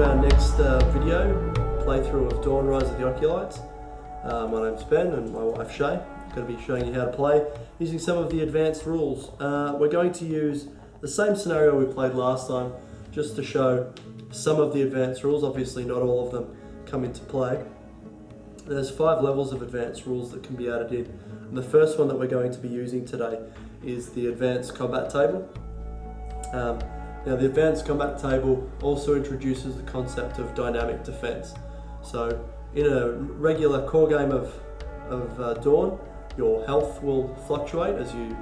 to our next video, playthrough of Dawn Rise of the Occulites. My name's Ben and my wife Shae. I'm going to be showing you how to play using some of the advanced rules. We're going to use the same scenario we played last time just to show some of the advanced rules. Obviously not all of them come into play. There's 5 levels of advanced rules that can be added in. And the first one that we're going to be using today is the advanced combat table. Now the advanced combat table also introduces the concept of dynamic defense. So in a regular core game of Dawn, your health will fluctuate as you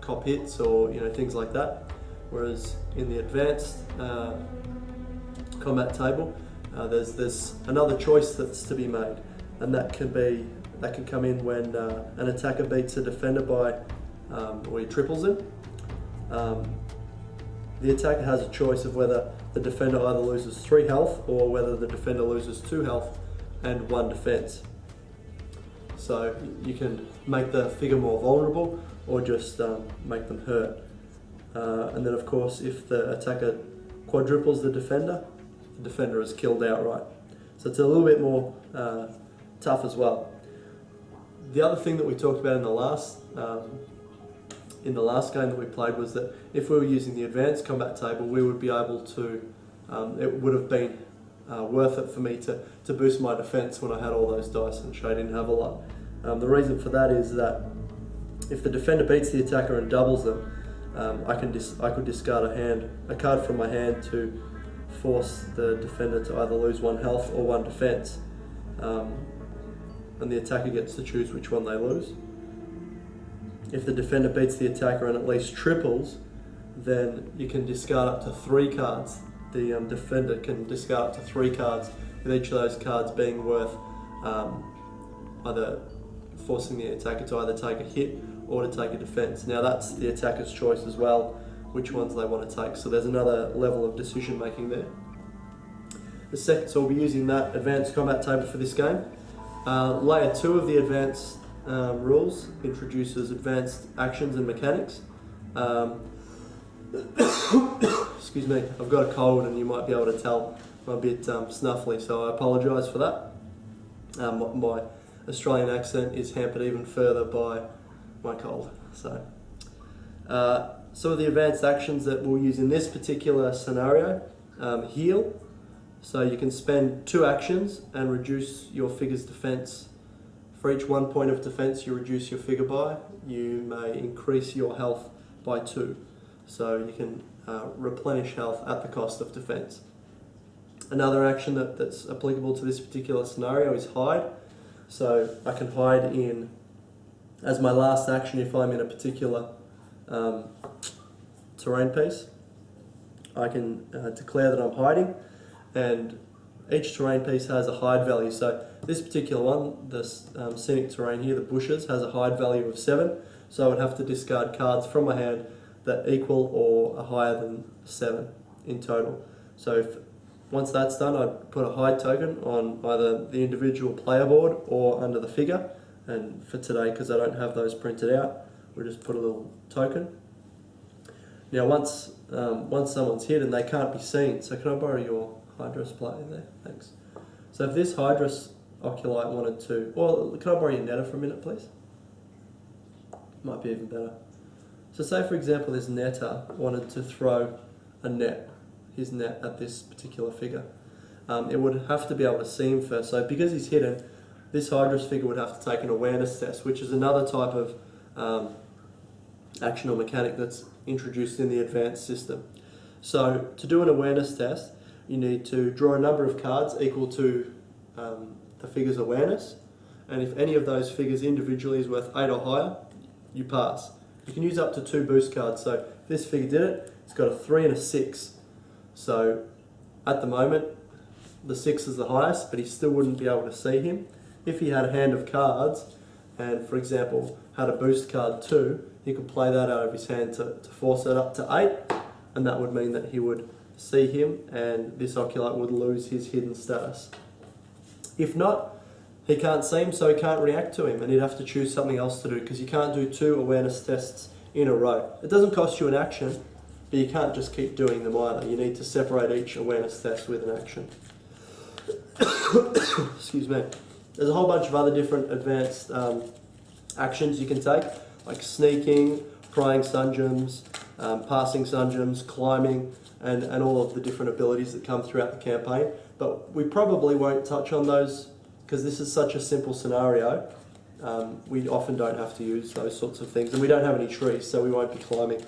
cop hits or things like that. Whereas in the advanced combat table, there's another choice that's to be made, and that can come in when an attacker beats a defender by or he triples him. The attacker has a choice of whether the defender either loses 3 health or whether the defender loses 2 health and 1 defense. So you can make the figure more vulnerable or just make them hurt. And then of course, if the attacker quadruples the defender is killed outright. So it's a little bit more tough as well. The other thing that we talked about in the last game that we played was that if we were using the advanced combat table, we would be able to, it would have been worth it for me to boost my defense when I had all those dice, and Shae didn't have a lot. The reason for that is that if the defender beats the attacker and doubles them, I could discard a card from my hand to force the defender to either lose 1 health or 1 defense, and the attacker gets to choose which one they lose. If the defender beats the attacker and at least triples, then you can discard up to 3 cards. The defender can discard up to 3 cards, with each of those cards being worth either forcing the attacker to either take a hit or to take a defense. Now that's the attacker's choice as well, which ones they want to take. So there's another level of decision making there. So we'll be using that advanced combat table for this game. Layer 2 of the advanced rules introduces advanced actions and mechanics. Excuse me, I've got a cold and you might be able to tell I'm a bit snuffly, so I apologise for that. My Australian accent is hampered even further by my cold. So some of the advanced actions that we'll use in this particular scenario: heal. So you can spend 2 actions and reduce your figure's defense. For each 1 point of defense you reduce your figure by, you may increase your health by 2. So you can replenish health at the cost of defense. Another action that's applicable to this particular scenario is hide. So I can hide in, as my last action, if I'm in a particular terrain piece, I can declare that I'm hiding, and each terrain piece has a hide value. So this particular one, this scenic terrain here, the bushes, has a hide value of 7. So I would have to discard cards from my hand that equal or are higher than 7 in total. So once that's done, I'd put a hide token on either the individual player board or under the figure. And for today, because I don't have those printed out, we'll just put a little token. Now once someone's hit and they can't be seen, so can I borrow your Hydris plate in there? Thanks. So if this Hydris Occulite wanted to, or can I borrow your netter for a minute, please? Might be even better. So say for example this netter wanted to throw his net at this particular figure. It would have to be able to see him first. So because he's hidden, this Hydris figure would have to take an awareness test, which is another type of action or mechanic that's introduced in the advanced system. So to do an awareness test, you need to draw a number of cards equal to the figure's awareness, and if any of those figures individually is worth 8 or higher, you pass. You can use up to 2 boost cards. So if this figure did it, it's got a 3 and a 6. So at the moment, the 6 is the highest, but he still wouldn't be able to see him. If he had a hand of cards, and for example had a boost card 2, he could play that out of his hand to force it up to 8, and that would mean that he would see him and this Occulite would lose his hidden status. If not, he can't see him, so he can't react to him, and he'd have to choose something else to do, because you can't do 2 awareness tests in a row. It doesn't cost you an action, but you can't just keep doing them either. You need to separate each awareness test with an action. Excuse me. There's a whole bunch of other different advanced actions you can take, like sneaking, prying sungems, passing sungems, climbing, and all of the different abilities that come throughout the campaign. But we probably won't touch on those because this is such a simple scenario. We often don't have to use those sorts of things, and we don't have any trees, so we won't be climbing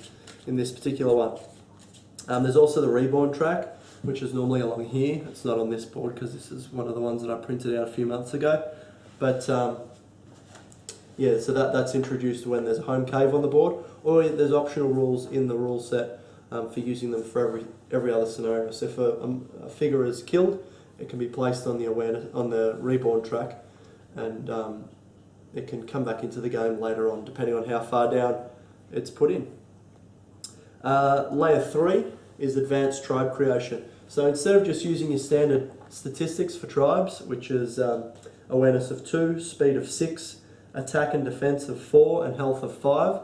in this particular one. There's also the reborn track, which is normally along here. It's not on this board because this is one of the ones that I printed out a few months ago. But yeah, so that's introduced when there's a home cave on the board, or there's optional rules in the rule set for using them for every other scenario. So if a figure is killed, it can be placed on the reborn track, and it can come back into the game later on, depending on how far down it's put in. Layer 3 is advanced tribe creation. So instead of just using your standard statistics for tribes, which is awareness of 2, speed of 6, attack and defense of 4, and health of 5,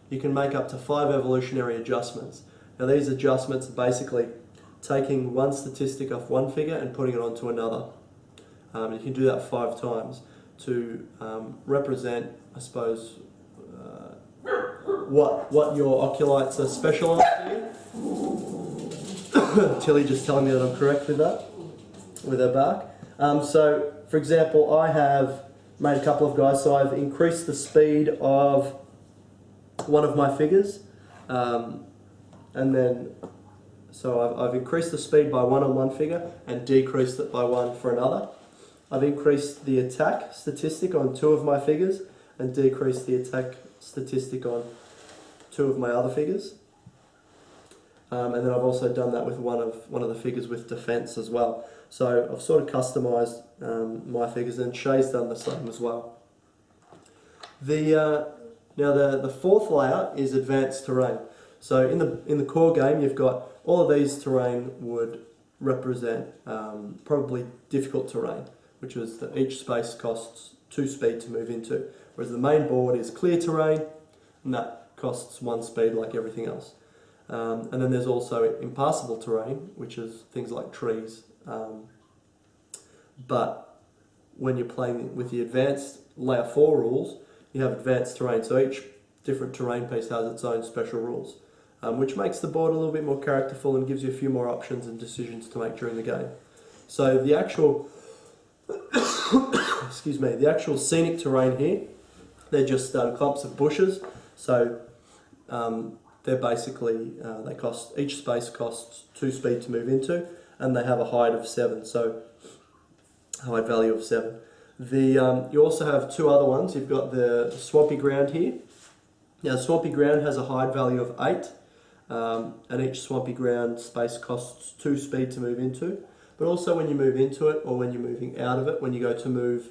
you can make up to 5 evolutionary adjustments. Now these adjustments are basically taking one statistic off one figure and putting it onto another. You can do that 5 times to represent, I suppose, what your Occulites are specialised in. Tilly just telling me that I'm correct with that, with her bark. So, for example, I have made a couple of guys, so I've increased the speed of one of my figures, and then, so I've increased the speed by 1 on one figure and decreased it by 1 for another. I've increased the attack statistic on 2 of my figures and decreased the attack statistic on 2 of my other figures. And then I've also done that with one of the figures with defense as well. So I've sort of customized my figures, and Shae's done the same as well. Now the fourth layer is advanced terrain. So in the core game, you've got all of these terrain would represent probably difficult terrain, which is that each space costs 2 speed to move into, whereas the main board is clear terrain, and that costs 1 speed like everything else. And then there's also impassable terrain, which is things like trees. But when you're playing with the advanced layer 4 rules, you have advanced terrain. So each different terrain piece has its own special rules, which makes the board a little bit more characterful and gives you a few more options and decisions to make during the game. So the actual, excuse me, the actual scenic terrain here, they're just clumps of bushes. So they're basically, each space costs 2 speed to move into, and they have a height of 7, so height value of 7. You also have 2 other ones. You've got the swampy ground here. Now the swampy ground has a height value of 8, and each swampy ground space costs 2 speed to move into. But also when you move into it, or when you're moving out of it, when you go to move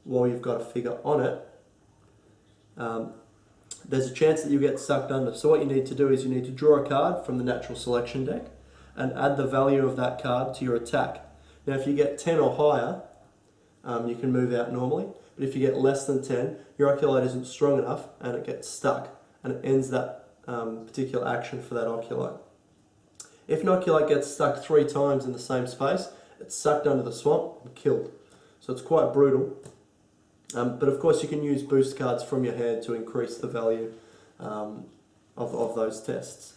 while you've got a figure on it, there's a chance that you get sucked under. So what you need to do is you need to draw a card from the natural selection deck and add the value of that card to your attack. Now if you get 10 or higher, you can move out normally, but if you get less than 10, your Occulite isn't strong enough and it gets stuck, and it ends that particular action for that Occulite. If an Occulite gets stuck 3 times in the same space, it's sucked under the swamp and killed. So it's quite brutal. But of course you can use boost cards from your hand to increase the value of those tests.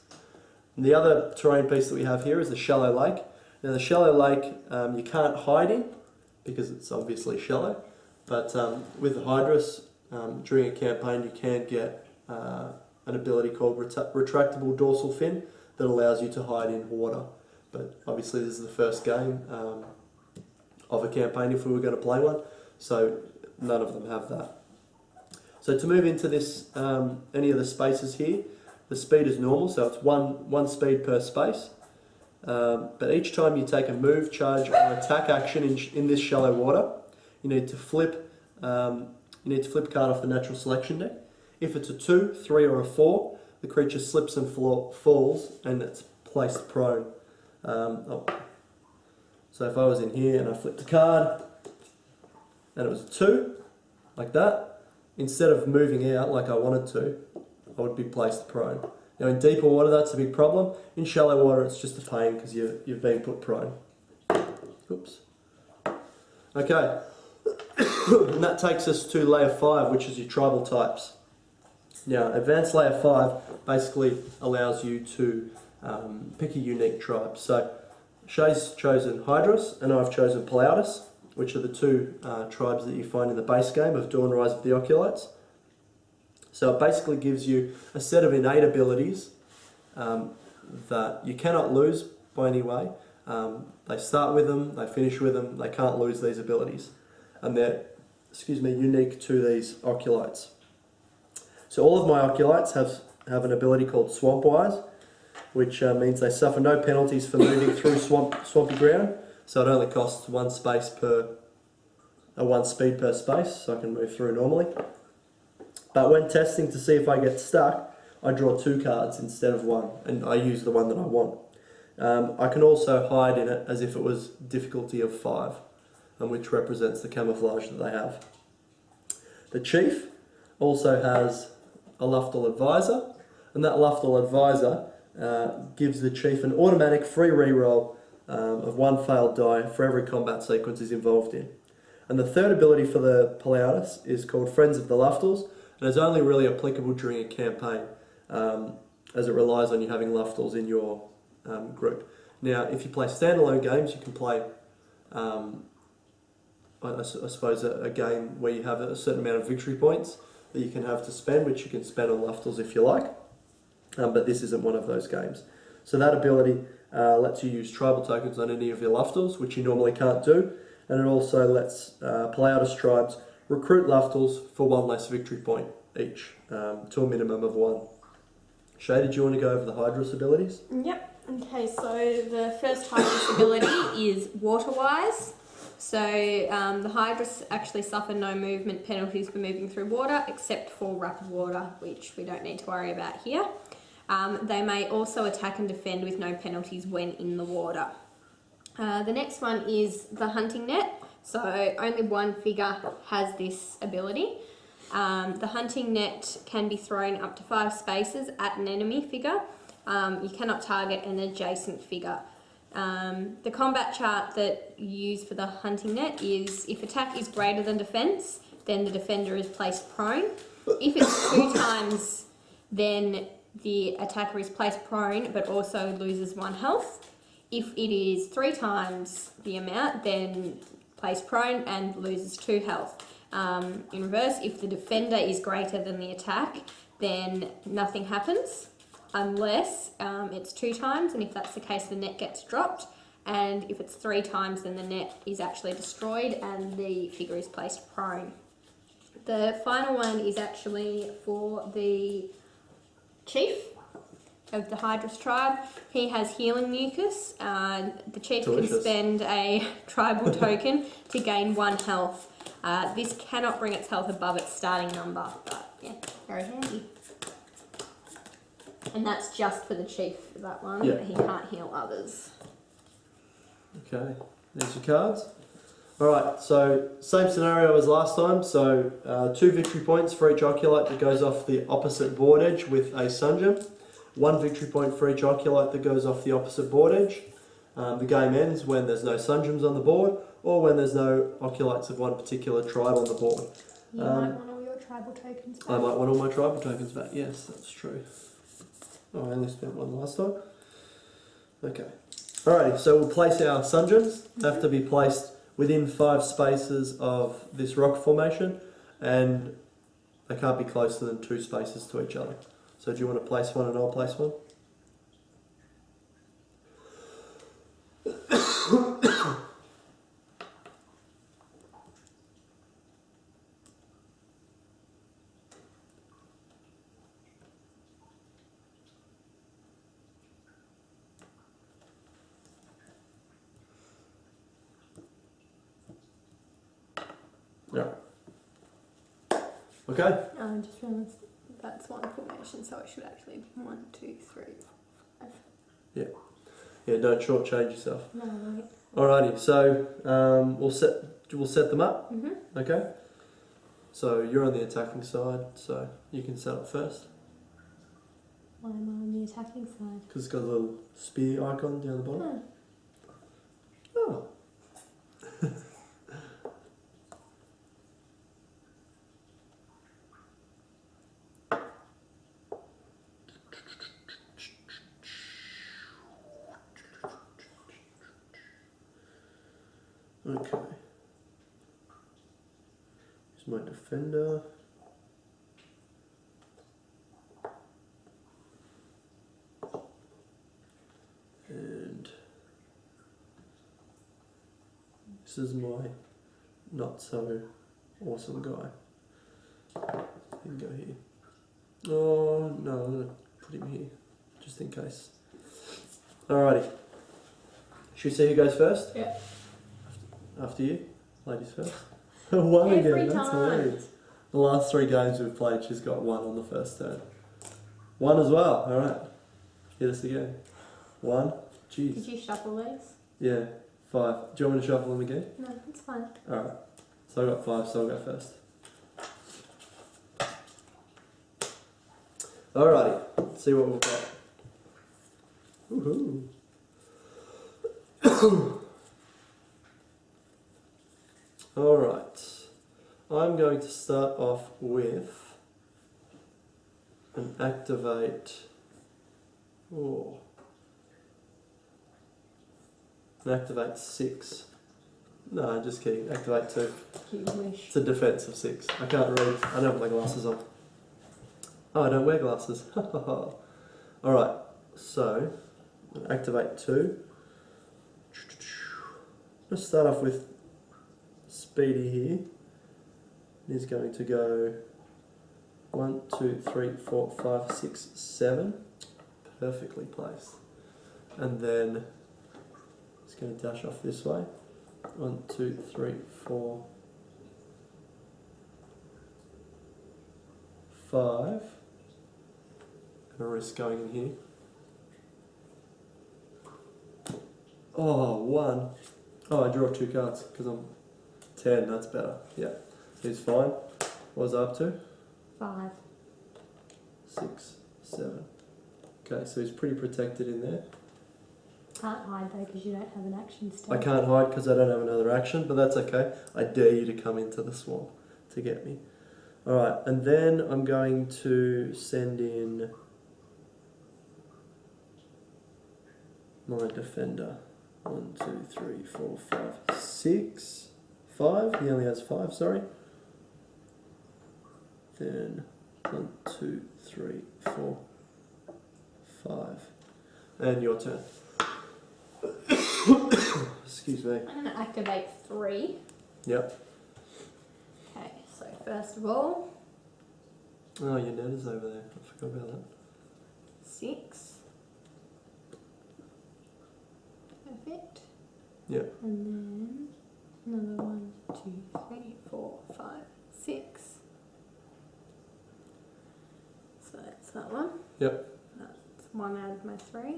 And the other terrain piece that we have here is the shallow lake. Now the shallow lake you can't hide in because it's obviously shallow, but with the Hydris, during a campaign you can get an ability called retractable dorsal fin that allows you to hide in water. But obviously this is the first game of a campaign if we were going to play one, so none of them have that. So to move into this, any of the spaces here, the speed is normal, so it's one speed per space. But each time you take a move, charge, or attack action in this shallow water, you need to flip a card off the natural selection deck. If it's a 2, 3, or a 4, the creature slips and falls, and it's placed prone. So if I was in here and I flipped a card, and it was a 2, like that, instead of moving out like I wanted to, I would be placed prone. Now in deeper water that's a big problem. In shallow water it's just a pain because you've been put prone. Oops. Okay, and that takes us to layer 5, which is your tribal types. Now advanced layer 5 basically allows you to pick a unique tribe. So Shae's chosen Hydris and I've chosen Palaudis, which are the two tribes that you find in the base game of Dawn Rise of the Occulites. So it basically gives you a set of innate abilities that you cannot lose by any way. They start with them, they finish with them, they can't lose these abilities. And they're, unique to these Occulites. So all of my Occulites have an ability called Swamp Wise, which means they suffer no penalties for moving through swampy ground. So it only costs one speed per space, so I can move through normally. But when testing to see if I get stuck, I draw 2 cards instead of 1, and I use the one that I want. I can also hide in it as if it was difficulty of 5, which represents the camouflage that they have. The Chief also has a Luftal Advisor, and that Luftal Advisor gives the Chief an automatic free reroll of 1 failed die for every combat sequence he's involved in. And the third ability for the Palaudis is called Friends of the Luftals, and it's only really applicable during a campaign, as it relies on you having Luftals in your group. Now, if you play standalone games, you can play, I suppose, a game where you have a certain amount of victory points that you can have to spend, which you can spend on Luftals if you like, but this isn't one of those games. So that ability lets you use tribal tokens on any of your Luftals, which you normally can't do, and it also lets Palaudis tribes recruit Luftals for 1 less victory point each, to a minimum of 1. Shae, did you want to go over the Hydris abilities? Yep. Okay, so the first Hydris ability is Water Wise. So the Hydris actually suffer no movement penalties for moving through water, except for rapid water, which we don't need to worry about here. They may also attack and defend with no penalties when in the water. The next one is the Hunting Net. So only 1 figure has this ability. The Hunting Net can be thrown up to 5 spaces at an enemy figure. You cannot target an adjacent figure. The combat chart that you use for the Hunting Net is if attack is greater than defense, then the defender is placed prone. If it's 2 times, then the attacker is placed prone but also loses 1 health. If it is 3 times the amount, then placed prone and loses 2 health. In reverse, if the defender is greater than the attack, then nothing happens unless it's 2 times, and if that's the case, the net gets dropped, and if it's 3 times, then the net is actually destroyed and the figure is placed prone. The final one is actually for the Chief of the Hydris Tribe. He has Healing Mucus. The Chief can spend a tribal token to gain 1 health. This cannot bring its health above its starting number, but yeah, very handy. And that's just for the Chief for that one, Yeah. but he can't heal others. Okay, there's your cards. Alright, so same scenario as last time. So 2 victory points for each Occulite that goes off the opposite board edge with a Sungeon. 1 victory point for each Occulite that goes off the opposite board edge. The game ends when there's no Sungeons on the board, or when there's no Occulites of one particular tribe on the board. You might want all your tribal tokens back. I might want all my tribal tokens back, yes, that's true. Oh, I only spent 1 last time. Okay. Alrighty, so we'll place our Sungeons. They have to be placed within 5 spaces of this rock formation, and they can't be closer than 2 spaces to each other. So do you want to place one and I'll place one? Yeah. Okay. I just realised that's 1 formation, so it should actually be 1, 2, 3, 5. Yeah. Yeah. Don't shortchange yourself. No, wait. Alrighty. So we'll set them up. Okay. So you're on the attacking side, so you can set up first. Why am I on the attacking side? Because it's got a little spear icon down the bottom. Oh. Okay. Here's my defender. And this is my not so awesome guy. He can go here. Oh no, I'm gonna put him here just in case. Alrighty. Should we see who goes first? Yeah. After you? Ladies first. One Every again, that's time. hilarious. The last 3 games we've played, she's got 1 on the first turn. 1 as well, alright. Hit us again. 1. Jeez. Did you shuffle these? Yeah, 5. Do you want me to shuffle them again? No, it's fine. Alright. So I got 5, so I'll go first. Alrighty, let's see what we've got. Woohoo! Alright, I'm going to start off with an activate. Oh. An activate 6. No, just kidding. Activate 2. You wish. It's a defense of 6. I can't read. I don't have my glasses on. Oh, I don't wear glasses. Alright, so activate 2. Let's start off with Speedy here. He's going to go 1, 2, 3, 4, 5, 6, 7. Perfectly placed. And then he's going to dash off this way. 1, 2, 3, 4, 5. And a risk going in here. Oh, 1. Oh, I draw 2 cards because I'm 10. That's better. Yeah. So he's fine. What was I up to? 5. 6, 7. Okay, so he's pretty protected in there. Can't hide though because you don't have an action step. I can't hide because I don't have another action, but that's okay. I dare you to come into the swamp to get me. Alright, and then I'm going to send in my defender. 1, 2, 3, 4, 5, 6. 5. He only has 5, sorry. Then 1, 2, 3, 4, 5. And your turn. Excuse me. I'm going to activate 3. Yep. Okay, so first of all, Oh, your net is over there. I forgot about that. 6. Perfect. Yep. And then another 1, 2, 3, 4, 5, 6. So that's that one. Yep. That's 1 out of my 3.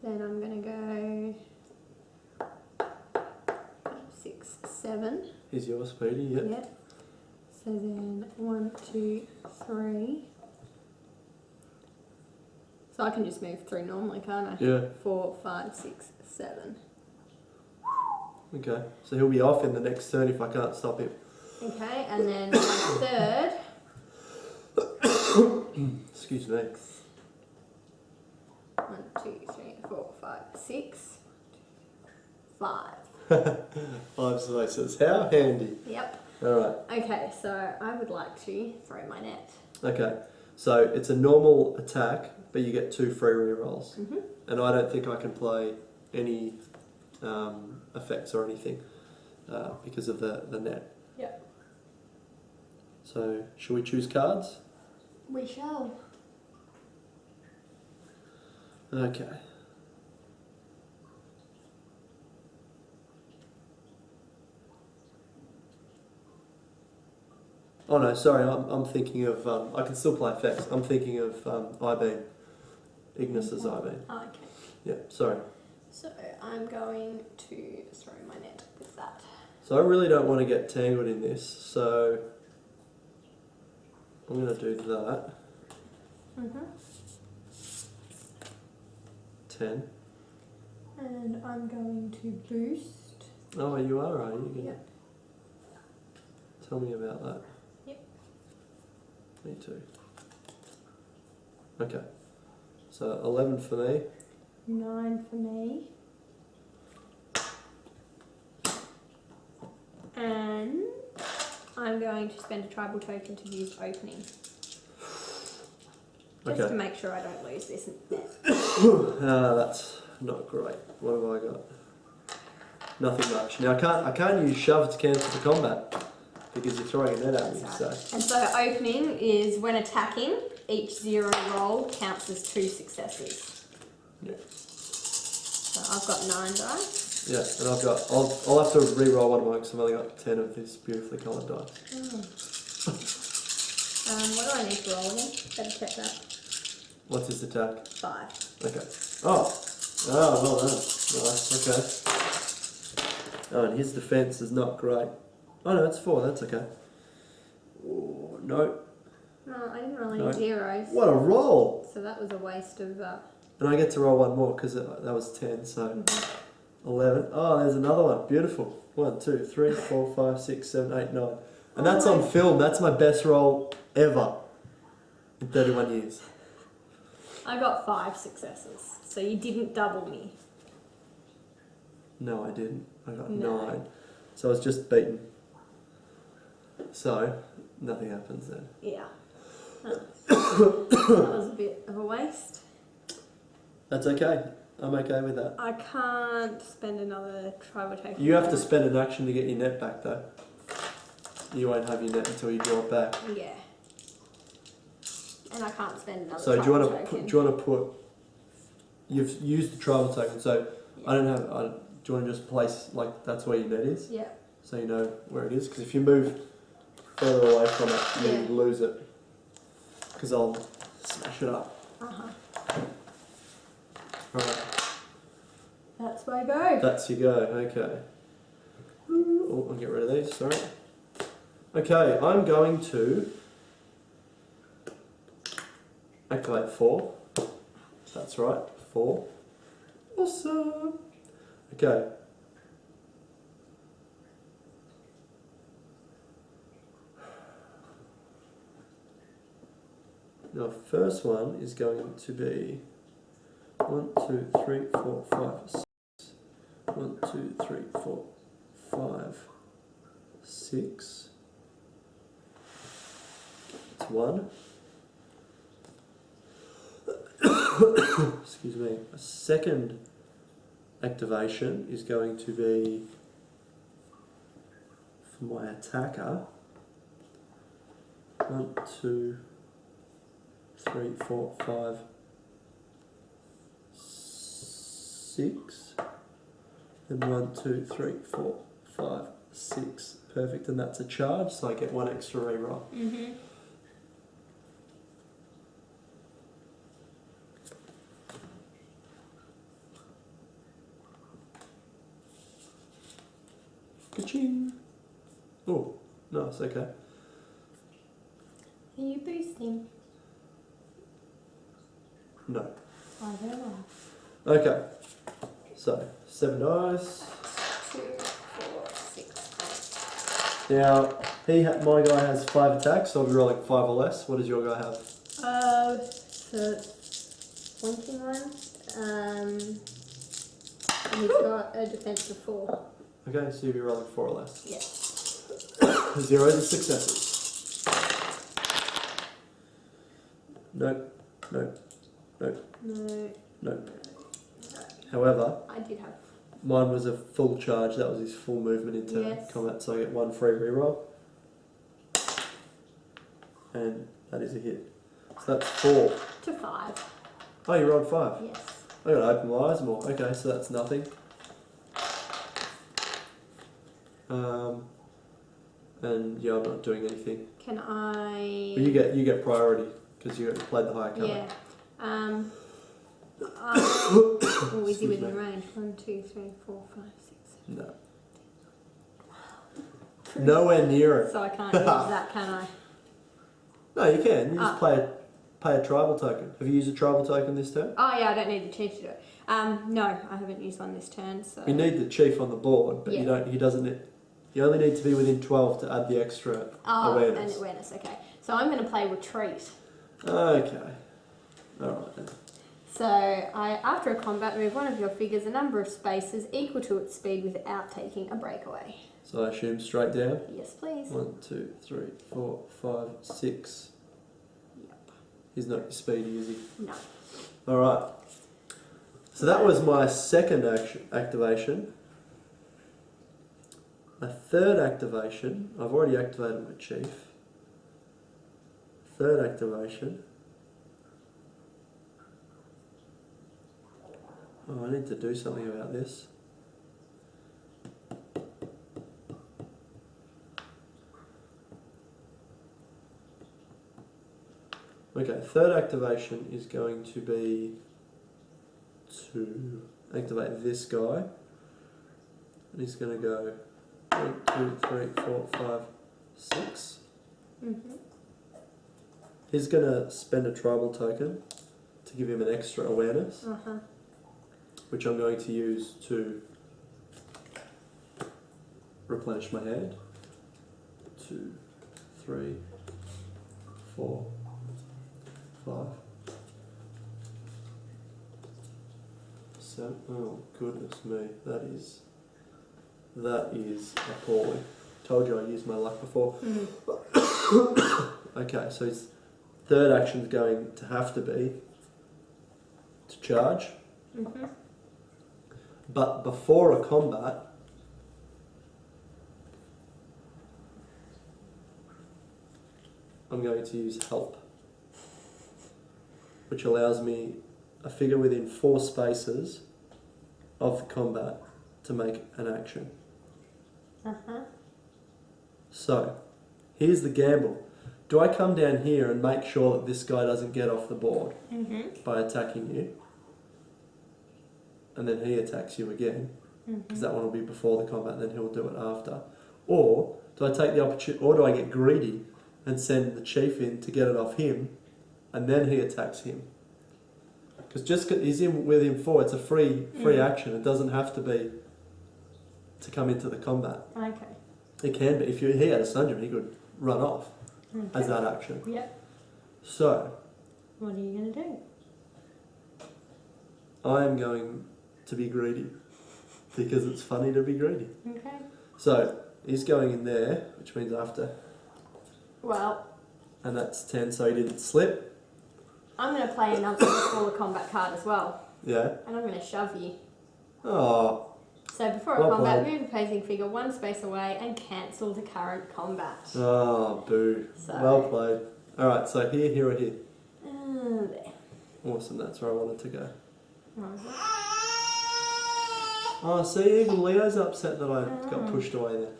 Then I'm going to go 5, 6, 7. Here's your Speedy, yep. Yep. So then 1, 2, 3. So I can just move through normally, can't I? Yeah. 4, 5, 6, 7. Okay. So he'll be off in the next turn if I can't stop him. Okay, and then my third. Excuse me. 1, 2, 3, 4, 5, 6. 5. 5 slices. How handy. Yep. Alright. Okay, so I would like to throw my net. Okay. So it's a normal attack, but you get 2 free rerolls. Mm-hmm. And I don't think I can play any effects or anything because of the net. Yep. So, shall we choose cards? We shall. Okay. Oh no, sorry, I'm thinking of, I can still play effects. I'm thinking of I-beam. Ignis's I-beam. Oh, okay. Yeah, sorry. So I'm going to throw my net with that. So I really don't want to get tangled in this, so I'm going to do that. Mm-hmm. 10. And I'm going to boost. Oh, you are you? Yep. Tell me about that. Yep. Me too. Okay. So 11 for me. 9 for me. And I'm going to spend a tribal token to use opening. Just to make sure I don't lose this. That's not great. What have I got? Nothing much. Now I can't use shove to cancel the combat because you're throwing a net at me. Right. So. And so opening is when attacking, each 0 roll counts as 2 successes. Yeah. So I've got 9 dice. Yeah, and I'll have to re-roll one of mine because I've only got 10 of this beautifully coloured dice. What do I need to roll again? Better check that. What's his attack? 5. Okay. Oh, well done. Nice. Okay. Oh, and his defence is not great. Oh no, it's 4. That's okay. Oh, no. No, I didn't roll any No. zeros. What a roll! So that was a waste of. And I get to roll one more because that was 10. So 11. Oh, there's another one. Beautiful. 1, 2, 3, 4, 5, 6, 7, 8, 9. And that's on film. That's my best roll ever in 31 years. I got 5 successes, so you didn't double me. No, I didn't. I got No. 9. So I was just beaten. So nothing happens then. Yeah. That was a bit of a waste. That's okay. I'm okay with that. I can't spend another tribal token. You have to spend an action to get your net back though. You won't have your net until you draw it back. Yeah. And I can't spend another So do you tribal want to token. put? You've used the tribal token, so I don't have. Do you want to just place like that's where your net is, Yeah. so you know where it is? Because if you move further away from it, you Yeah. lose it. Because I'll smash it up. Right. That's my go. That's your go. Okay. Oh, I'll get rid of these. Sorry. Okay, I'm going to activate 4. That's right, 4. Awesome. Okay. Now, first one is going to be 1, 2, 3, 4, 5, 6. 1, 2, 3, 4, 5, 6. It's 1. Excuse me. A second activation is going to be for my attacker. 1, 2, 3, 4, 5, 6. And 1, 2, 3, 4, 5, 6. Perfect. And that's a charge, so I get 1 extra reroll. Mm-hmm. Ka-ching! Oh, nice, okay. Are you boosting? No. I don't know. Okay. So, 7 dice. 2, 4, 6, 8. Now, my guy has 5 attacks, so I'll be rolling 5 or less. What does your guy have? So pointing one. And he's got a defense of 4. Okay, so you'll be rolling 4 or less. Yeah. 0s are successes. Nope. Nope. Nope. No. Nope. However, I did have. mine was a full charge. That was his full movement into Yes. combat, so I get 1 free reroll. And that is a hit. So that's 4. To 5. Oh, you rolled 5? Yes. I gotta open my eyes more. Okay, so that's nothing. And yeah, I'm not doing anything. Can I? But you get priority because you played the higher card. Yeah. Oh, is he Excuse within me. range? 1, 2, 3, 4, 5, 6. No. Nowhere near it. So I can't use that, can I? No, you can. You just pay a tribal token. Have you used a tribal token this turn? Oh yeah, I don't need the chief to do it. No, I haven't used one this turn, so... You need the chief on the board, but Yeah. you don't. He doesn't. You only need to be within 12 to add the extra awareness. And awareness, okay. So I'm going to play retreat. Okay. Alright then. So, after a combat, move one of your figures a number of spaces equal to its speed without taking a breakaway. So I assume straight down? Yes, please. 1, 2, 3, 4, 5, 6. Yep. He's not speedy, is he? No. Alright. So that was my second activation. My third activation, I've already activated my chief. Third activation. Oh, I need to do something about this. Okay, third activation is going to be to activate this guy. And he's going to go 1, 2, 3, 4, 5, 6. Mm-hmm. He's going to spend a tribal token to give him an extra awareness, which I'm going to use to replenish my hand. 2, 3, 4, 5, 7. Oh goodness me, that is appalling. Told you I used my luck before. Okay, so his third action's going to have to be to charge. But before a combat, I'm going to use help, which allows me a figure within 4 spaces of the combat to make an action. So, here's the gamble. Do I come down here and make sure that this guy doesn't get off the board by attacking you? And then he attacks you again, because that one will be before the combat, and then he'll do it after. Or do I take the opportunity, or do I get greedy and send the chief in to get it off him, and then he attacks him? Because just he's in within 4, it's a free action. It doesn't have to be to come into the combat. Okay. It can be. If he had a stun, he could run off as that action. Yep. So, What are you going to do? I am going to be greedy, because it's funny to be greedy. Okay. So, he's going in there, which means after, Well, and that's 10, so he didn't slip. I'm going to play another smaller combat card as well. Yeah. And I'm going to shove you. Oh, So before Well a combat, played. move opposing figure 1 space away and cancel the current combat. oh, boo. So- Well played. Alright, so here or here. There. Awesome, that's where I wanted to go. What was it? Oh, see, even Leo's upset that I got pushed away there.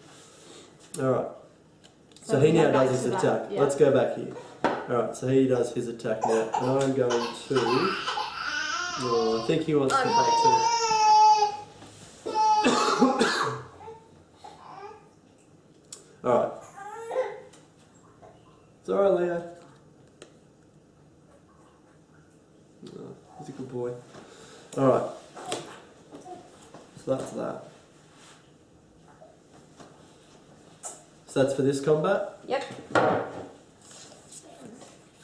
Alright. So he we now go back does his to that, attack. yeah. Let's go back here. Alright, so he does his attack now. And I'm going to... Oh, I think he wants to play too. Alright. It's alright, Leo. Oh, he's a good boy. Alright. So that's that. So that's for this combat. Yep.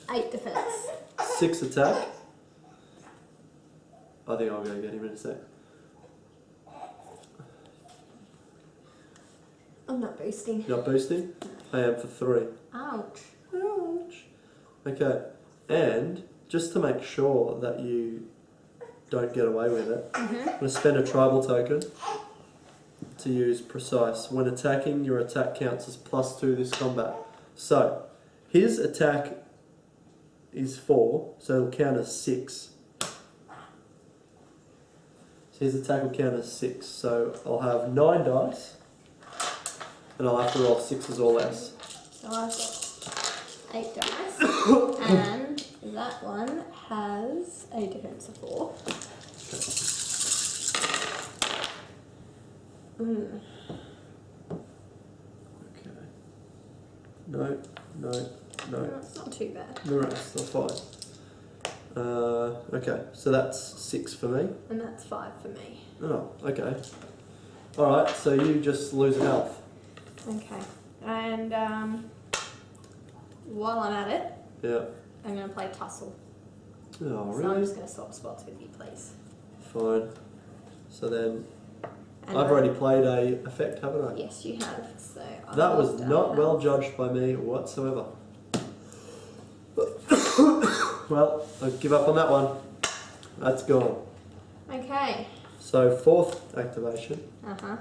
8 defense. 6 attack. I think I'll go get him in a sec. I'm not boosting. You're not boosting? I am for 3. Ouch. Ouch. Okay. And just to make sure that you don't get away with it, I'm going to spend a tribal token to use precise. When attacking, your attack counts as +2 this combat. So, his attack is 4, so it'll count as 6. So his attack will count as 6. So I'll have 9 dice, and I'll have to roll 6s or less. So I've got 8 dice. And that one has a defense of 4. Okay. No. It's not too bad. The rest are fine. Okay, so that's 6 for me. And that's 5 for me. Oh, okay. Alright, so you just lose a health. Okay. And while I'm at it, Yeah. I'm going to play Tussle. Oh, So I'm really? just going to swap spots with you, please. Fine. So then, And I've already played a effect, haven't I? Yes, you have. So I That was lost a not health. well judged by me whatsoever. Well, I give up on that one. That's gone. Okay. So 4th activation Uh-huh.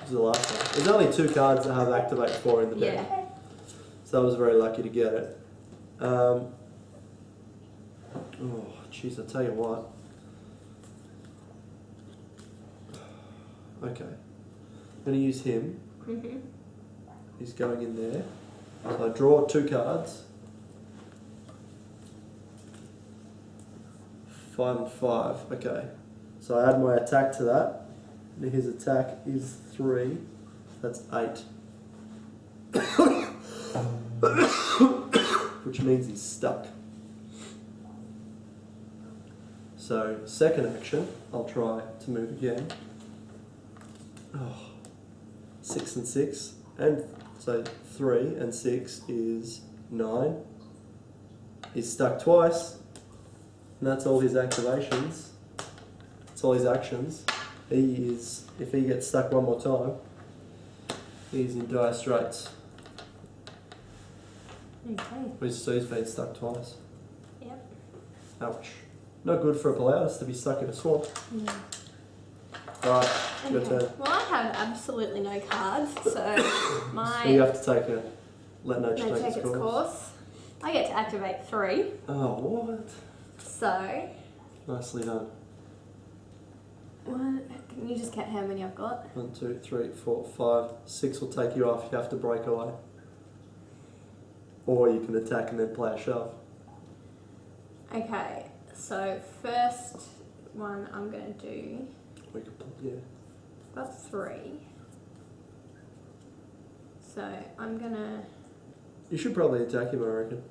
is the last one. There's only 2 cards that have activate 4 in the deck. Yeah. So I was very lucky to get it. Oh, jeez, I tell you what. Okay. I'm going to use him. Mm-hmm. He's going in there. So I draw 2 cards. 5 and 5. Okay. So I add my attack to that. And his attack is 3. That's 8. Which means he's stuck. So, second action, I'll try to move again. Oh, 6 and 6. And so 3 and 6 is 9. He's stuck twice. And that's all his activations. That's all his actions. He is, if he gets stuck one more time, he's in dire straits. Okay. So he's been stuck twice. Yep. Ouch. Not good for a Palaudis to be stuck in a swamp. Yeah. Alright, your Okay. turn. Well, I have absolutely no cards, so my So you have to take a, let nature no, take take its its course. course. I get to activate 3, Oh, what? so Nicely done. one. Can you just count how many I've got? 1, 2, 3, 4, 5. 6 will take you off. You have to break away. Or you can attack and then play a shove. Okay, so first one I'm going to do. We could, yeah. I've got 3. So I'm going to. You should probably attack him, I reckon.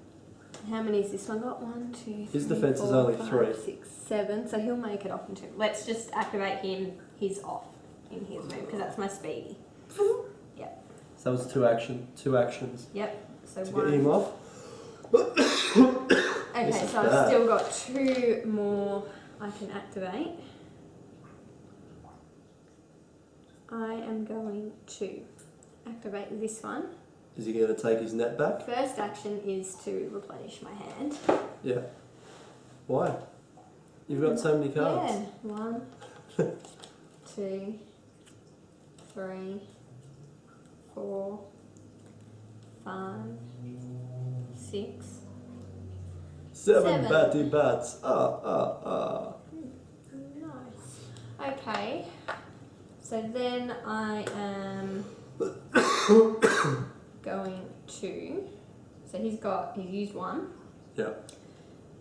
How many has this one got? 1, 2, 3, His defense is 4, only 5, 3. 6, 7. So he'll make it off in 2. Let's just activate him. He's off in his move because that's my speedy. Yep. So that was 2 actions. Yep. So To 1. get him off. Okay, This is so I've bad. still got 2 more I can activate. I am going to activate this one. Is he going to take his net back? First action is to replenish my hand. Yeah. Why? You've got so many cards. Yeah. 1, 2, 3, 4, 5, 6. 7 7. batty bats. Nice. Okay. So then I am going to. So he's used 1. Yeah.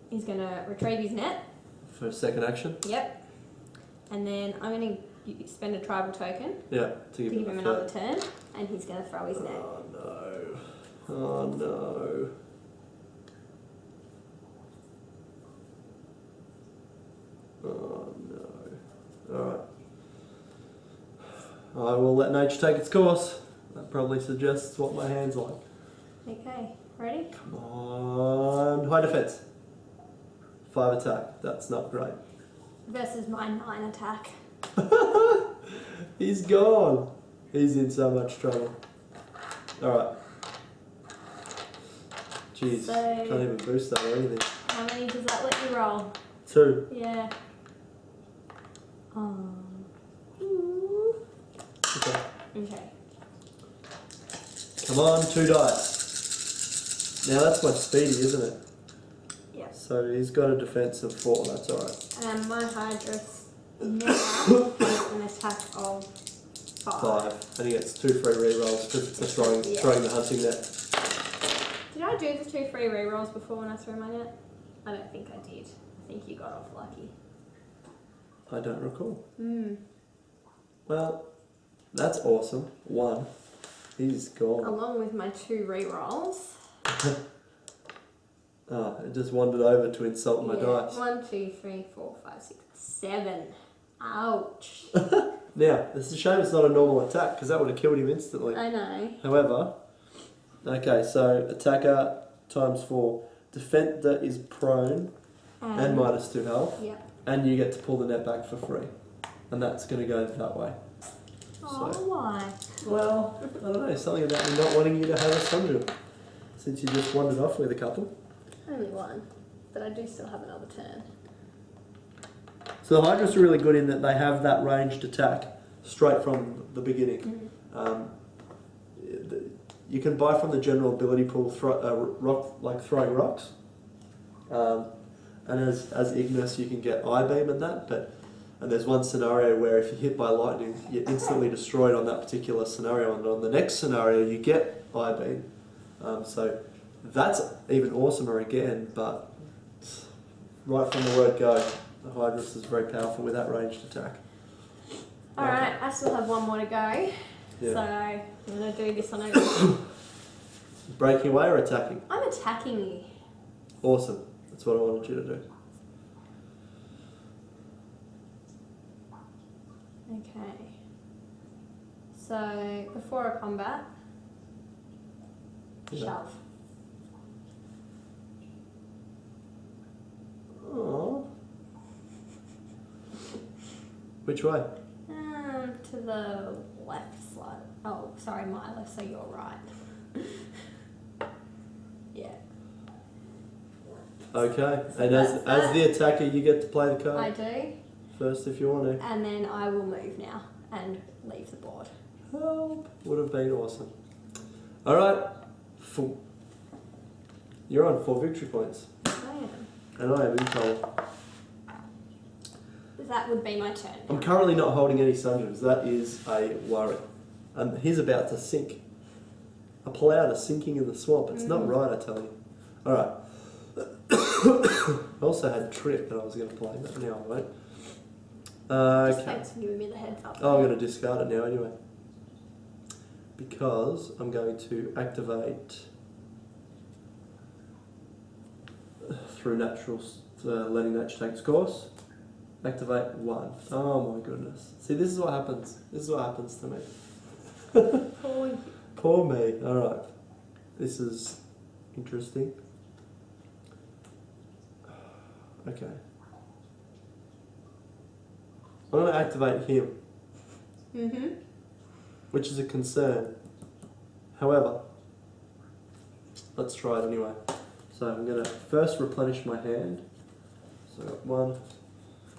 He's going to retrieve his net. For second action? Yep. And then I'm going to spend a tribal token Yeah. To to give him another turn, and he's going to throw his net. Oh no. Oh no. Oh no. Alright. I will let nature take its course. That probably suggests what my hand's like. Okay, ready? Come on. High defense. 5 attack. That's not great. Versus my 9 attack. He's gone. He's in so much trouble. Alright. Jeez. So- Can't even boost that or anything. How many does that let you roll? 2. Yeah. Okay. Okay. Come on, 2 dice. Now that's my speedy, isn't it? Yeah. So he's got a defense of 4, that's alright. And my Hydris now has an attack of 5. 5. And he gets 2 free rerolls because it's throwing the hunting net. Did I do the 2 free rerolls before when I threw my net? I don't think I did. I think you got off lucky. I don't recall. Hmm. Well, that's awesome. 1. He's gone. Along with my 2 rerolls. Oh, it just wandered over to insult my dice. 1, 2, 3, 4, 5, 6, 7. Ouch. Now, it's a shame it's not a normal attack, because that would have killed him instantly. I know. However, okay, so attacker times 4. Defender is prone and minus 2 health. Yep. And you get to pull the net back for free. And that's going to go that way. Oh, So, why? well, I don't know, something about me not wanting you to have a Sunjum. Since you just wandered off with a couple. Only one. But I do still have another turn. So the Hydras are really good in that they have that ranged attack straight from the beginning. You can buy from the general ability pool throwing rocks. And as Ignis you can get Eye Beam and that, and there's one scenario where if you're hit by lightning, you're instantly destroyed on that particular scenario, and on the next scenario you get Eye Beam. So that's even awesomer again, but right from the word go, the Hydris is very powerful with that ranged attack. Alright, I still have one more to go. Yeah. So I'm going to do this on over. Breaking away or attacking? I'm attacking you. Awesome. That's what I wanted you to do. Okay. So before a combat, Yeah. shove. Oh. Which way? To the left side. Oh, sorry, my left, so you're right. Yeah. Okay. So And that's as the attacker, you get to play the I card do. first if you want to. And then I will move now and leave the board. Help. Would have been awesome. All right. You're on 4 victory points, I am. and I am in trouble. That would be my turn. I'm currently not holding any Sunjums. That is a worry. And he's about to sink. A Palaudis sinking in the swamp. It's not right, I tell you. All right. I also had Trip that I was going to play, but now I won't. Just Okay. thanks for giving me the heads up. Oh, I'm going to discard it now anyway. Because I'm going to activate through letting nature take its course. Activate 1. Oh my goodness. See, this is what happens. This is what happens to me. Poor you. Poor me. Alright. This is interesting. Okay. I'm going to activate him, which is a concern. However, let's try it anyway. So I'm going to first replenish my hand. So I've got 1,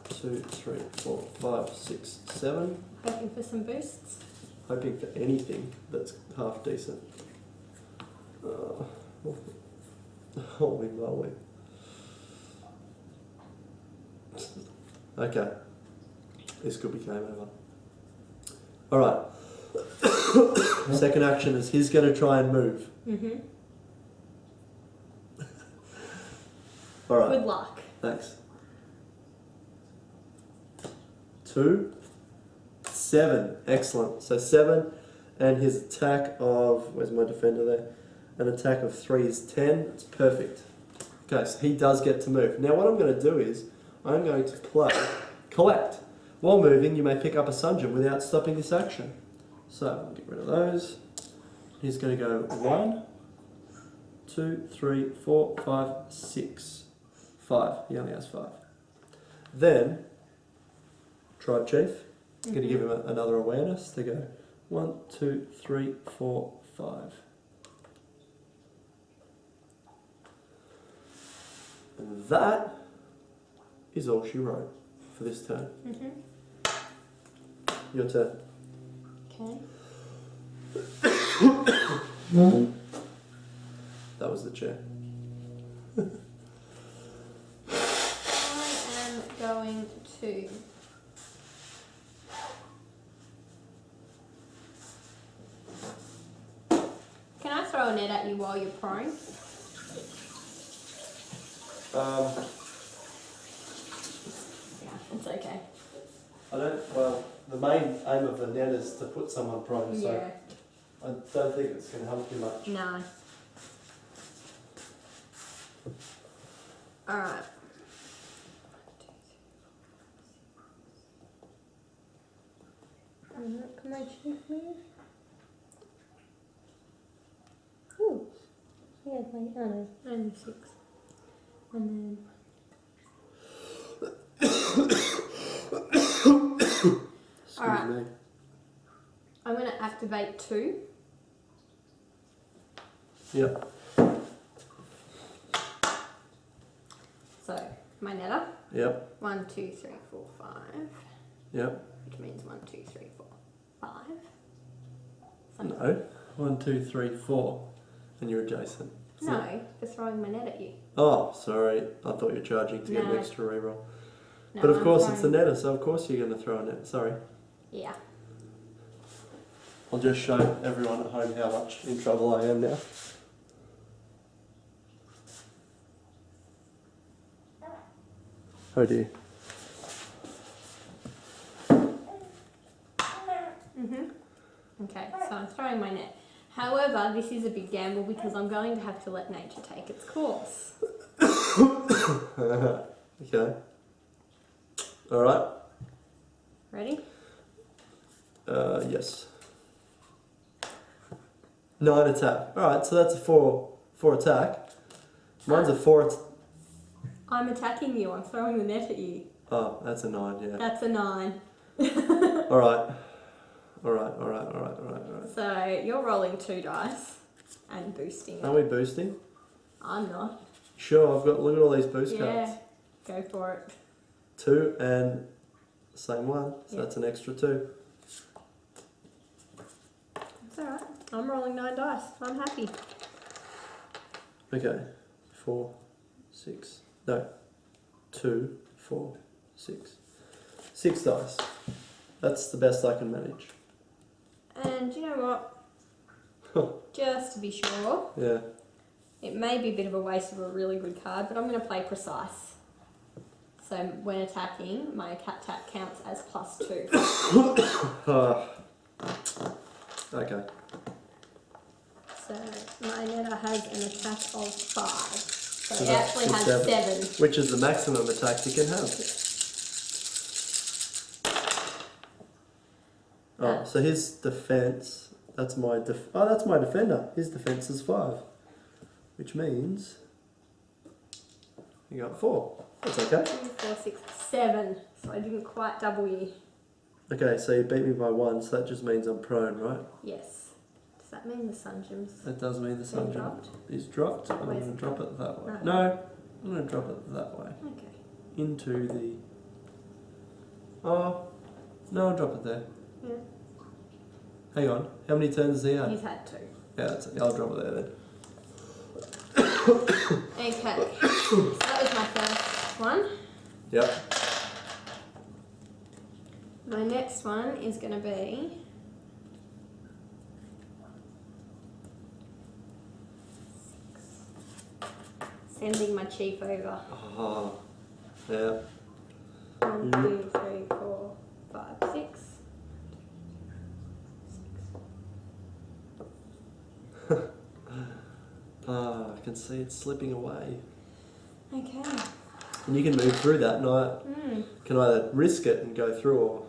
2, 3, 4, 5, 6, 7. Hoping for some boosts. Hoping for anything that's half decent. Holy moly. Okay. This could be game over. Alright. Second action is he's going to try and move. Alright. Good luck. Thanks. 2, 7. Excellent. So 7, and his attack of, where's my defender there? An attack of 3 is 10. It's perfect. Okay, so he does get to move. Now what I'm going to do is, I'm going to play Collect. While moving, you may pick up a Sunjum without stopping this action. So, I'll get rid of those. He's going to go 1, 2, 3, 4, 5, 6. 5. He only has 5. Then, Tribe Chief. I'm going to give him another awareness. They go 1, 2, 3, 4, 5. And that is all she wrote for this turn. Your turn. Okay. That was the chair. I am going to... Can I throw a net at you while you're prone? Yeah, it's okay. I don't, well, the main aim of the net is to put someone prone, so Yeah. I don't think it's going to help you much. No. Alright. Can I choose move? Ooh. Yeah, oh no, only 6. And Excuse Alright. me. I'm going to activate 2. Yep. So, my netter. Yep. 1, 2, 3, 4, 5. Yep. Which means 1, 2, 3, 4, 5. No. 1, 2, 3, 4. And you're adjacent. No, for throwing my net at you. Oh, sorry. I thought you were charging to get an No. extra reroll. No, But of I'm course it's the throwing- netter, so of course you're going to throw a net. Sorry. Yeah. I'll just show everyone at home how much in trouble I am now. Oh dear. Okay, so I'm throwing my net. However, this is a big gamble because I'm going to have to let nature take its course. Okay. Alright. Ready? Yes. 9 attack. Alright, so that's a 4 attack. Mine's a 4 I'm attacking you. I'm throwing the net at you. Oh, that's a 9, yeah. That's a 9. Alright. Alright. So you're rolling 2 dice and boosting Are it. we loosting? I'm not. Sure, look at all these boost cards. Yeah, go for it. 2 and the same one, so Yeah. that's an extra 2. It's alright. I'm rolling 9 dice. I'm happy. Okay. 4, 6. No. 2, 4, 6. 6 dice. That's the best I can manage. And you know what? Just to be sure, Yeah. it may be a bit of a waste of a really good card, but I'm going to play precise. So when attacking, my attack counts as +2. Okay. So my netter has an attack of 5. So So it that's actually has 7. Which is the maximum attack you can have. Oh, so his defense, that's my defender. His defense is 5. Which means you got 4. That's okay. 2, 4, 6, 7. So I didn't quite double you. Okay, so you beat me by 1, so that just means I'm prone, right? Yes. Does that mean the sun gems? That does mean the sun Been gem dropped? is dropped. I'm Where's going to it drop dropped? it that way. Oh. No, I'm going to drop it that way. Okay. Into the... Oh, no, I'll drop it there. Yeah. Hang on, how many turns has he had? He's had 2. Yeah, I'll drop it there then. Okay. So that was my first one. Yep. My next one is going to be sending my chief over. Oh, yeah. 1, 2, 3, 4, 5, 6. Ah, I can see it slipping away. Okay. And you can move through that, and I can either risk it and go through or...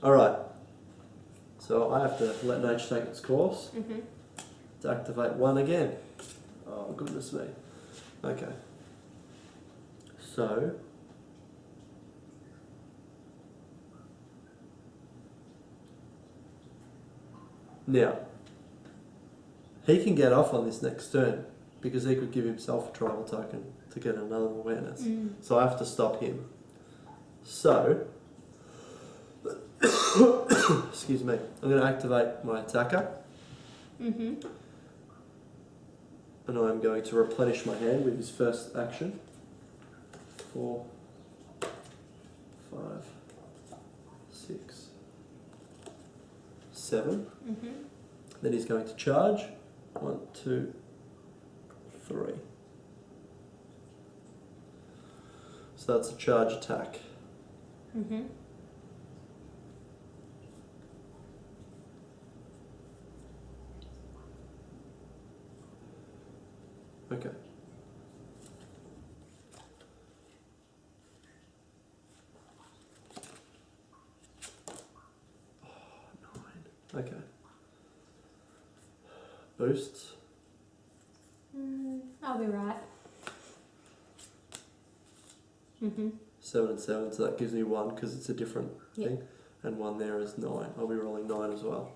Alright. So I have to let nature take its course to activate 1 again. Oh, goodness me. Okay. So... Now, he can get off on this next turn because he could give himself a tribal token to get another awareness. So I have to stop him. So, excuse me, I'm going to activate my attacker. And I'm going to replenish my hand with his first action. 4, 5, 6, 7. Then he's going to charge. 1, 2, 3. So that's a charge attack. Okay. boosts. I'll be right. 7 and 7, so that gives me 1 because it's a different Yep. thing. And 1 there is 9. I'll be rolling 9 as well.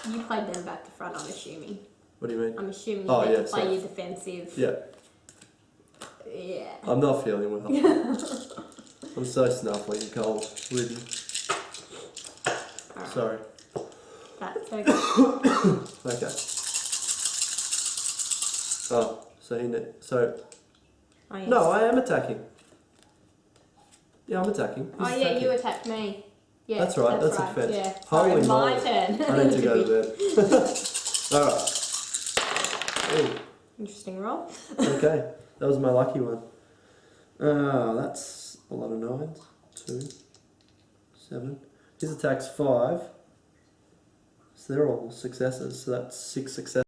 You played them back to front, I'm assuming. What do you mean? I'm assuming you Oh, had yeah, to play so- your defensive. Yeah, Yeah. I'm not feeling well. I'm so snuffly and cold. Ridden. Alright. Sorry. That's okay. Okay. Oh, so so Oh, yes. no, I am attacking. Yeah, I'm attacking. Oh, He's yeah, attacking. you attacked me. Yeah, That's right, that's a right. defense. Yeah. Holy Sorry, my moly. turn. I need to go to bed. Alright. Interesting roll. Okay, that was my lucky one. That's a lot of 9s. 2, 7. His attack's 5. So they're all successes, so that's 6 successes.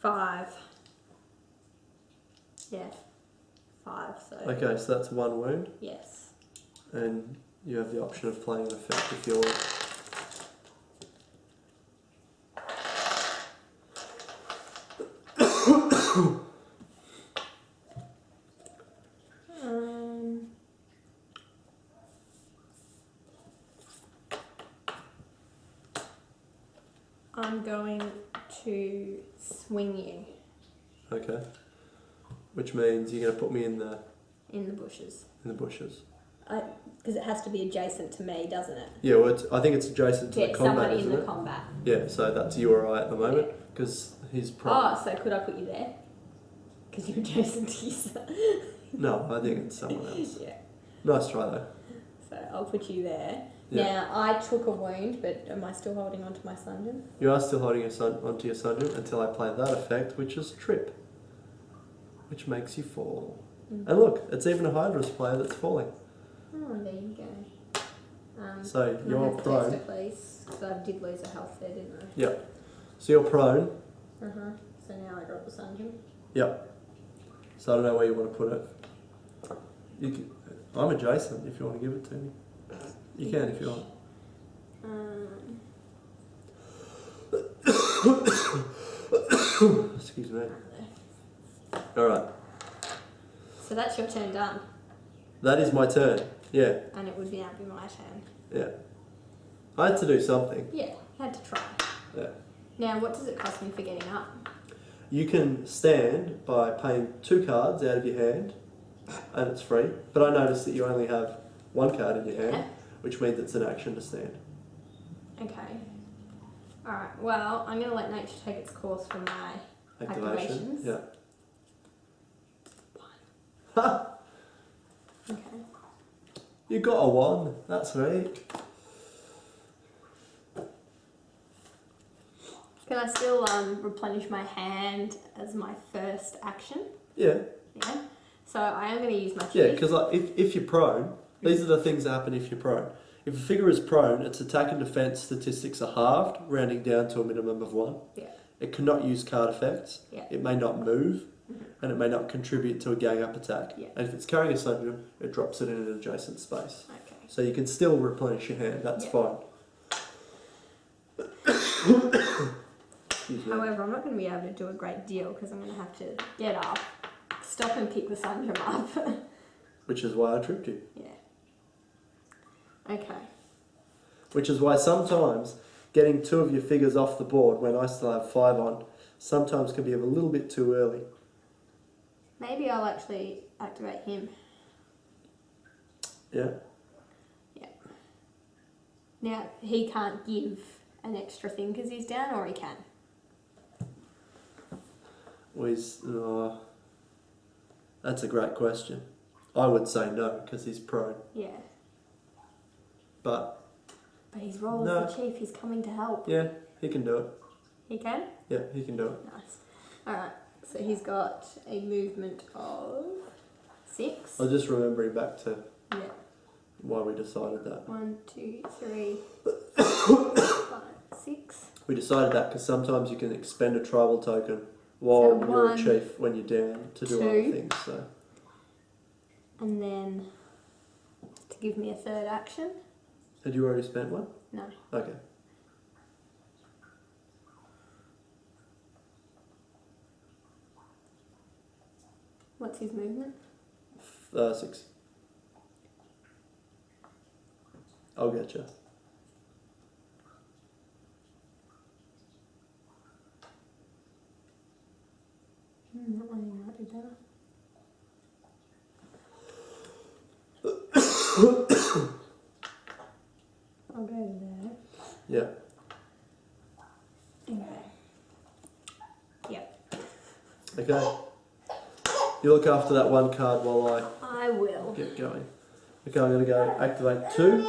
5. Yeah. 5, so. Okay, so that's 1 wound, Yes. and you have the option of playing an effect if you're... I'm going to swing you Okay. Which means you're going to put me in the in the bushes. bushes. Because it has to be adjacent to me, doesn't it? Yeah, well, I think it's adjacent to Yeah, the combat, somebody isn't in the it? combat. Yeah, so that's you or I at the moment, because he's Oh, so could I put you there? Because you're adjacent to yourself. No, I think it's someone else. Yeah. Nice try though. So I'll put you there. Yeah. Now, I took a wound, but am I still holding on to my Sungeon? You are still holding onto your Sungeon until I play that effect, which is Trip, which makes you fall. Mm. And look, it's even a Hydris player that's falling. Oh, there you go. So can I you're have prone. Dexter, please? Because I did lose a health there, didn't I? Yep. So you're prone. So now I drop the Sungeon. Yep. So I don't know where you want to put it. I'm adjacent if you want to give it to me. You can if you want. Excuse me. Alright. So that's your turn done. That is my turn. Yeah. And it would now be my turn. Yeah. I had to do something. Yeah, had to try. Yeah. Now, what does it cost me for getting up? You can stand by paying 2 cards out of your hand, and it's free. But I noticed that you only have 1 card in your hand, which means it's an action to stand. Okay. Alright, well, I'm going to let nature take its course for my Activation. activations. Yeah. Okay. You got a 1. That's right. Can I still replenish my hand as my first action? Yeah. Yeah. So I am going to use my Yeah, teeth. because like, if you're prone, these are the things that happen if you're prone. If a figure is prone, its attack and defense statistics are halved, rounding down to a minimum of 1. Yeah. It cannot use card effects. Yeah. It may not move, and it may not contribute to a gang up attack. Yeah. And if it's carrying a Sungeon, it drops it in an adjacent space. Okay. So you can still replenish your hand. That's Yeah. fine. Excuse me. However, I'm not going to be able to do a great deal because I'm going to have to get up, stop and pick the Sungeon up. Which is why I tripped you. Yeah. Okay. Which is why sometimes getting 2 of your figures off the board when I still have 5 on sometimes can be a little bit too early. Maybe I'll actually activate him. Yeah? Yeah. Now, he can't give an extra thing because he's down, or he can? Well, that's a great question. I would say no because he's prone. Yeah. But But his role No. as the chief, he's coming to help. yeah, he can do it. He can? Yeah, he can do it. Nice. Alright, so he's got a movement of 6. I was just remembering back to Yeah. why we decided that. 1, 2, 3, 5, 6. We decided that because sometimes you can expend a tribal token while So you're a 1, chief when you're down to do other 2. things. So And then to give me a third action. Had you already spent one? No. Okay. What's his movement? 6. I'll get you. That one might be better. I'll go to there. Yeah. Okay. Yep. Okay. You look after that one card while I will. I get going. Okay, I'm going to go activate 2.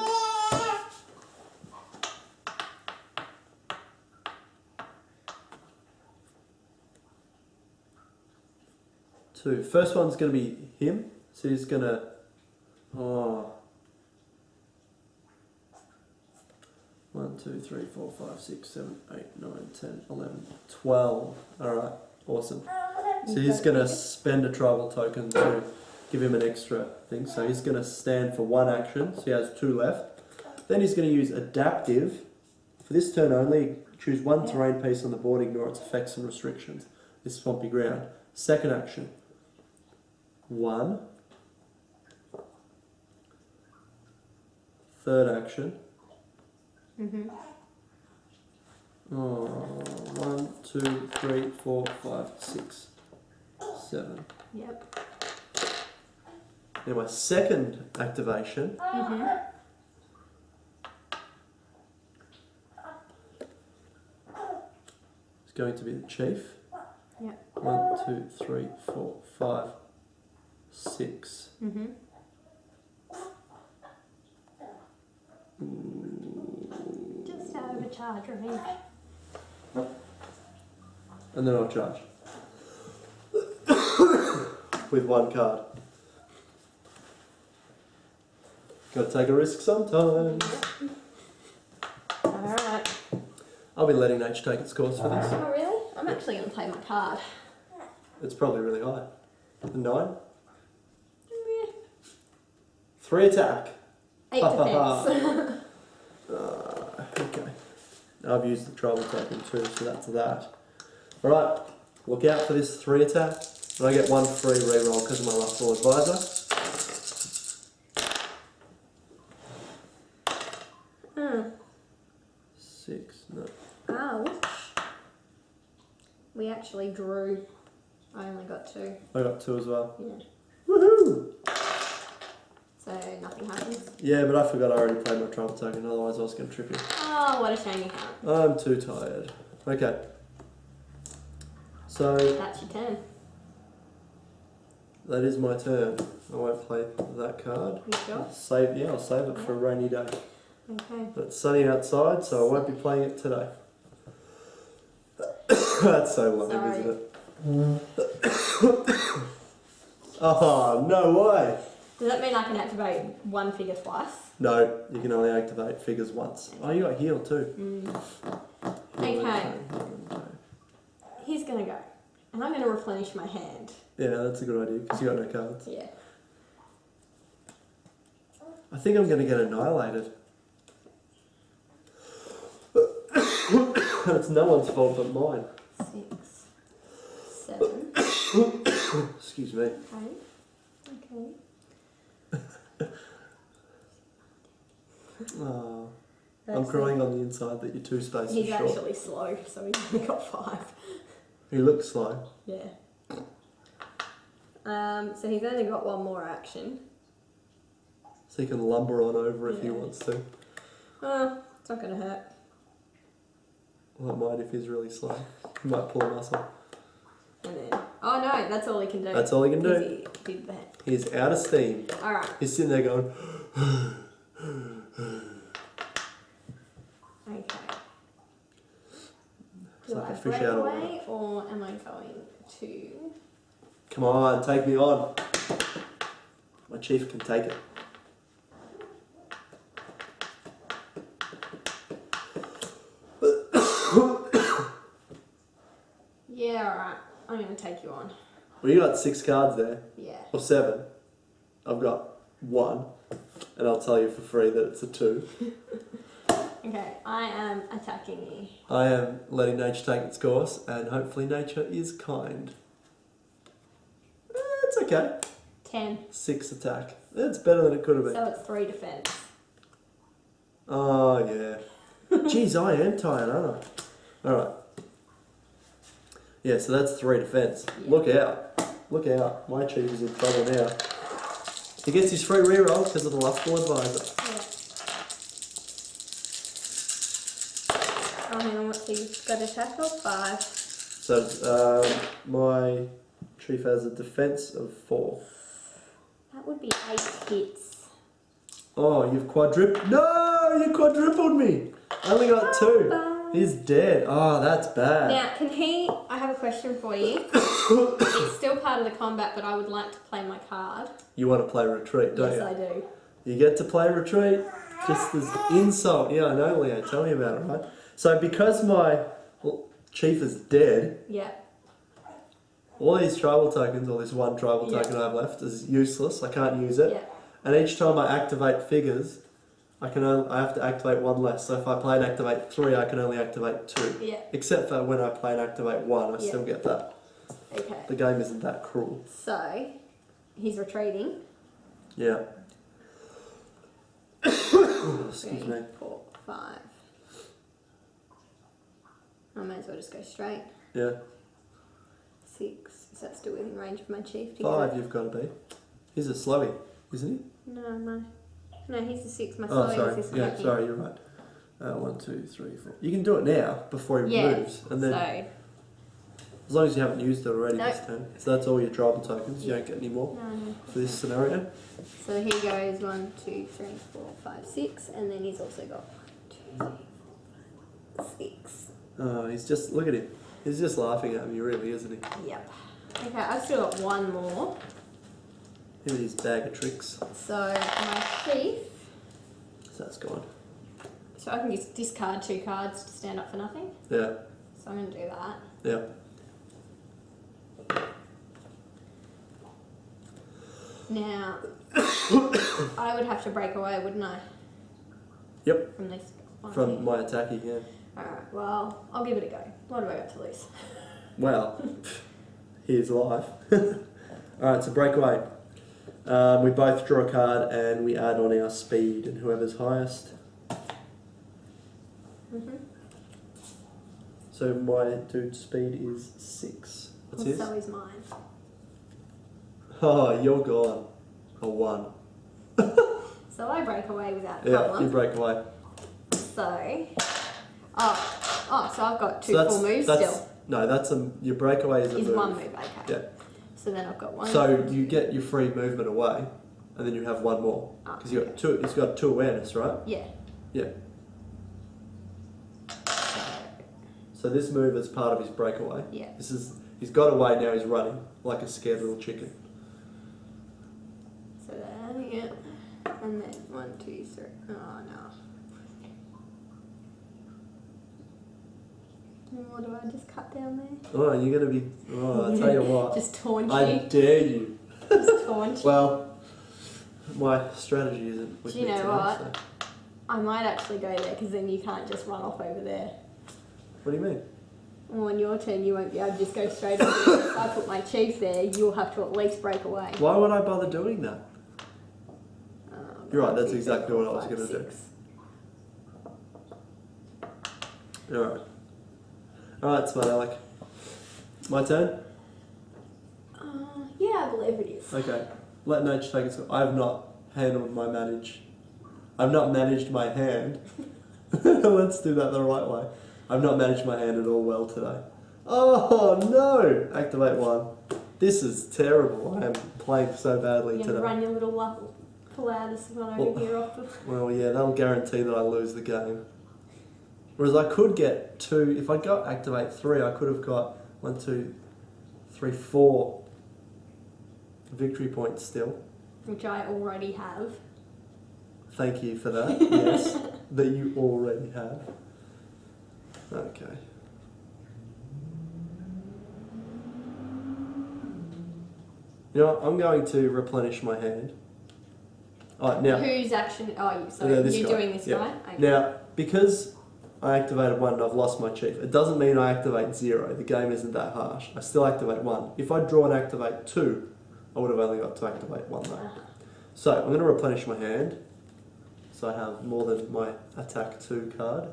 First one's going to be him, so he's going to... Oh. 1, 2, 3, 4, 5, 6, 7, 8, 9, 10, 11, 12. Alright, awesome. So he's going to spend a tribal token to give him an extra thing. So he's going to stand for 1 action, so he has 2 left. Then he's going to use adaptive. For this turn only, choose 1 terrain piece on the board, ignore its effects and restrictions. This swampy ground. Second action. 1. Third action. Mm-hmm. 1, 2, 3, 4, 5, 6, 7. Yep. Now my second activation is going to be the chief. Yep. 1, 2, 3, 4, 5, 6. Mm-hmm. Just out of a charge range. And then I'll charge. With 1 card. Gotta take a risk sometimes. Alright. I'll be letting H take its course for this. Oh really? I'm actually going to play my card. It's probably really high. A 9? Yeah. 3 attack. 8 defense. Okay. I've used the tribal token too, so that's that. Alright, look out for this 3 attack. And I get 1 free reroll because of my lustful advisor. Hmm. 6, no. Ouch. We actually drew. I only got 2. I got 2 as well. Yeah. Woohoo! So nothing happens. Yeah, but I forgot I already played my tribal token, otherwise I was going to trip you. Oh, what a shame you can't. I'm too tired. Okay. So, That's your turn. that is my turn. I won't play that card. You sure? I'll save it for a rainy day. Okay. But it's sunny outside, so I won't be playing it today. That's so lame, Sorry. isn't it? Oh, no way! Does that mean I can activate 1 figure twice? No, you can only activate figures once. Oh, you got heal too. Okay. He's going to go. And I'm going to replenish my hand. Yeah, that's a good idea, because you got no cards. Yeah. I think I'm going to get annihilated. It's no one's fault but mine. 6, 7. Excuse me. Okay. Oh, I'm That's crying on the inside that you're 2 spaces He's short. actually slow, so he's only got 5. He looks slow. Yeah. So he's only got 1 more action. So he can lumber on over if he Yeah. wants to. It's not going to hurt. Well, it might if he's really slow. He might pull a muscle. And then, oh no, that's all he can do. That's all he can do. He did that. He's out of steam. Alright. He's sitting there going... Okay. It's Do like I a fish break out of away or am I going to... Come on, take me on. My chief can take it. Yeah, alright. I'm going to take you on. Well, you got 6 cards there. Yeah. Or 7. I've got 1. and I'll tell you for free that it's a 2. Okay, I am attacking you. I am letting nature take its course, and hopefully nature is kind. It's okay. 10. 6 attack. It's better than it could have been. So it's 3 defense. Oh, yeah. Jeez, I am tired, aren't I? Alright. Yeah, so that's 3 defense. Yeah. Look out. Look out. My chief is in trouble now. He gets his free reroll because of the lustful advisor. Yeah. Oh, hang on, what's he got attack of? 5. So, my chief has a defense of 4. That would be 8 hits. Oh, you've quadrupled. No, you quadrupled me. I only got 2. Bye. He's dead. Oh, that's bad. Now, can he... I have a question for you. It's still part of the combat, but I would like to play my card. You want to play retreat, don't Yes, you? I do. You get to play retreat. Just as insult. Yeah, I know, Leo. Tell me about it, right? So because my chief is dead, Yeah. all these tribal tokens, or this one tribal Yeah. token I have left, is useless. I can't use it. Yeah. And each time I activate figures, I have to activate 1 less. So if I play and activate 3, I can only activate 2. Yeah. Except for when I play and activate 1, I Yeah. still get that. Okay. The game isn't that cruel. So, he's retreating. Yeah. Excuse 3, me. 4, 5. I may as well just go straight. Yeah. 6. Is that still within range of my chief? to 5 get- you've got to be. He's a slowy, isn't he? No, he's a 6. My Oh, slow sorry. is this Yeah, attacking. sorry, you're right. 1, 2, 3, 4. You can do it now before he Yeah, moves, and then so... as long as you haven't used it already Nope. this turn. So that's all your tribal tokens. You Yeah. don't get any more No. for this scenario. So here goes 1, 2, 3, 4, 5, 6, and then he's also got 1, 2, 3, 4, 5, 6. Oh, he's just look at him. He's just laughing at me, really, isn't he? Yep. Okay, I've still got 1 more. Him and his bag of tricks. So my chief. So that's gone. So I can just discard 2 cards to stand up for nothing. Yeah. So I'm going to do that. Yeah. Now, I would have to break away, wouldn't I? Yep. From this one. From my attacking, yeah. Alright, well, I'll give it a go. What have I got to lose? Well, here's life. Alright, so breakaway. We both draw a card and we add on our speed, and whoever's highest. So my dude's speed is 6. What's Well, his? so is mine. Oh, you're gone. A 1. So I break away without a Yeah, problem. you break away. So, so I've got 2 So full moves that's still. No, that's your breakaway is a Is move. 1 move, okay. Yeah. So then I've got 1. So you get your free movement away, and then you have 1 more because you got 2. He's got 2 awareness, right? Yeah. Yeah. So this move is part of his breakaway. Yeah. He's got away now. He's running like a scared little chicken. So then, yeah. And then 1, 2, 3. Oh no. What do I just cut down there? Oh, you're gonna be. Oh, I tell you what. Just taunt I you. dare you. Just taunt you. Well, my strategy isn't with Do you me know today, what? so- I might actually go there because then you can't just run off over there. What do you mean? Well, on your turn, you won't be able to just go straight over there. If I put my chief there, you'll have to at least break away. Why would I bother doing that? You're right, that's 1, 2, 3, exactly what I was 5, gonna do. 6. Alright. Alright, Smart Alec. My turn? Yeah, I believe it is. Okay. Let nature take its. I have not handled my manage. I've not managed my hand. Let's do that the right way. I've not managed my hand at all well today. Oh no! Activate 1. This is terrible. I am playing so badly You're going to today. run your little Palaudis one over here off the... Well, yeah, that'll guarantee that I lose the game. Whereas I could get 2. If I got activate 3, I could have got 1, 2, 3, 4 victory points still. Which I already have. Thank you for that. Yes, that you already have. Okay. You know what? I'm going to replenish my hand. Alright, now... Whose action? Oh, so this you're guy. doing this Yep. guy? Okay. Now, because I activated 1 and I've lost my chief, it doesn't mean I activate 0. The game isn't that harsh. I still activate 1. If I draw and activate 2, I would have only got to activate 1 though. So, I'm going to replenish my hand. So I have more than my attack 2 card.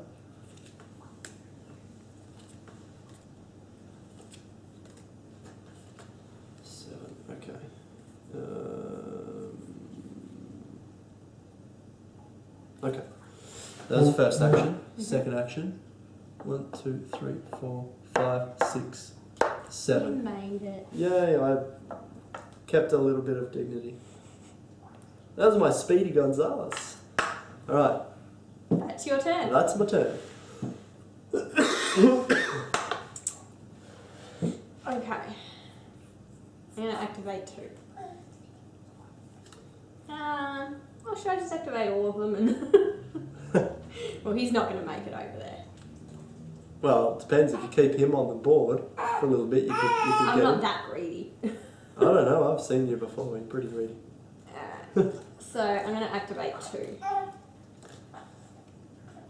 Okay. Okay. That was the first action. Second action. 1, 2, 3, 4, 5, 6, 7. You made it. Yay, I kept a little bit of dignity. That was my Speedy Gonzalez. Alright. That's your turn. That's my turn. Okay. I'm going to activate 2. Or should I just activate all of them? And well, he's not going to make it over there. Well, it depends. If you keep him on the board for a little bit, you could I'm get not him. that greedy. I don't know. I've seen you before. You're pretty greedy. So I'm going to activate 2.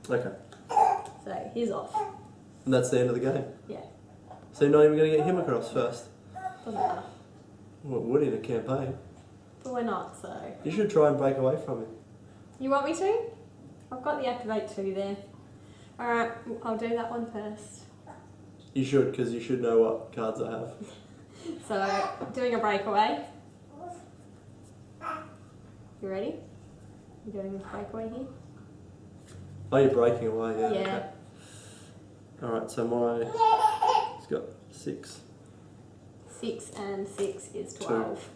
Okay. So he's off. And that's the end of the game. Yeah. So you're not even going to get him across first. Doesn't matter. Well, it would in a campaign. But we're not, so. You should try and break away from him. You want me to? I've got the activate 2 there. Alright, I'll do that one first. You should, because you should know what cards I have. So, doing a breakaway. You ready? You doing a breakaway here? Oh, you're breaking away, yeah. Yeah. Okay. Alright, so it's got 6. 6 and 6 is 12.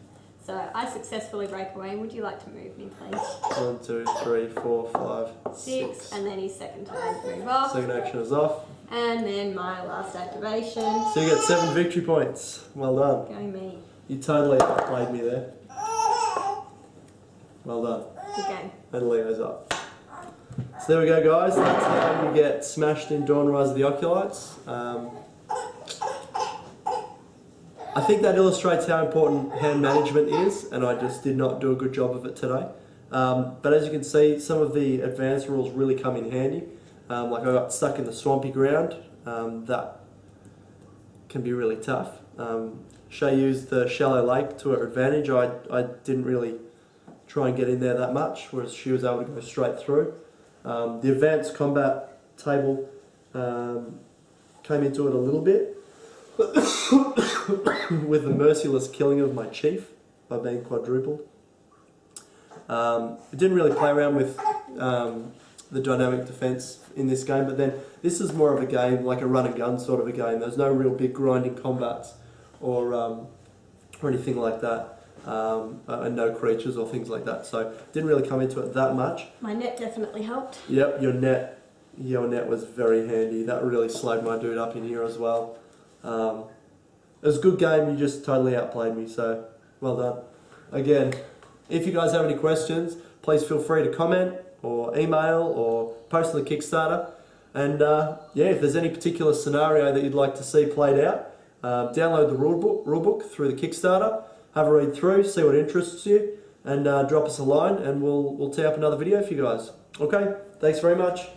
So I successfully break away. Would you like to move me, please? 1, 2, 3, 4, 5, 6, and then his second turn to move off. Second action is off. And then my last activation. So you get 7 victory points. Well done. Go me. You totally outplayed me there. Well done. Good game. And Leo's up. So there we go, guys. That's how you get smashed in Dawn Rise of the Occulites. I think that illustrates how important hand management is, and I just did not do a good job of it today. But as you can see, some of the advanced rules really come in handy. Like I got stuck in the swampy ground. That can be really tough. Shae used the shallow lake to her advantage. I didn't really try and get in there that much, whereas she was able to go straight through. The advanced combat table came into it a little bit with the merciless killing of my chief by being quadrupled. It didn't really play around with the dynamic defense in this game, but then this is more of a game like a run and gun sort of a game. There's no real big grinding combats or anything like that, and no creatures or things like that. So didn't really come into it that much. My net definitely helped. Yep, your net was very handy. That really slowed my dude up in here as well. It was a good game. You just totally outplayed me. So well done. Again, if you guys have any questions, please feel free to comment or email or post on the Kickstarter. And yeah, if there's any particular scenario that you'd like to see played out, download the rulebook through the Kickstarter, have a read through, see what interests you, and drop us a line, and we'll tee up another video for you guys. Okay, thanks very much.